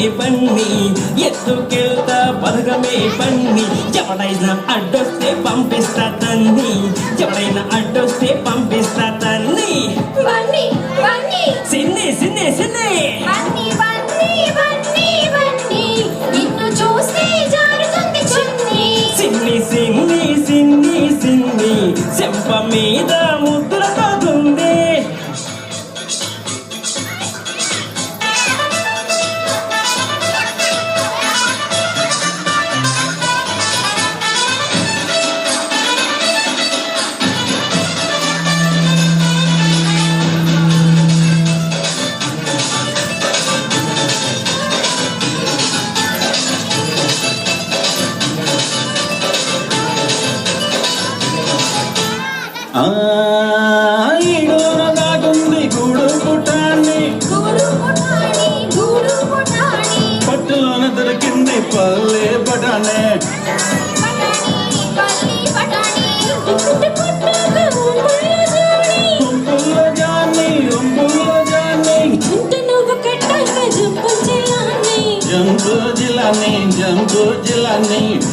పన్ని ఎత్తుకెళ్తా బలగమే పన్ని ఎవడైనా అడ్డొస్తే పంపిస్తా తన్ని ఎవడైనా అడ్డొస్తే పంపిస్తా తన్ని సిన్ని సిన్ని సిన్ని సిన్ని సిన్ని సిన్ని సిన్ని చెంప మీద ముద్రతోంది ఈడోర దాటుంది గూడు పుటాన్ని పట్టులోన దొరికింది పల్లె బటానే ఉంపుల్లో జాన్ని జంబు జిలాని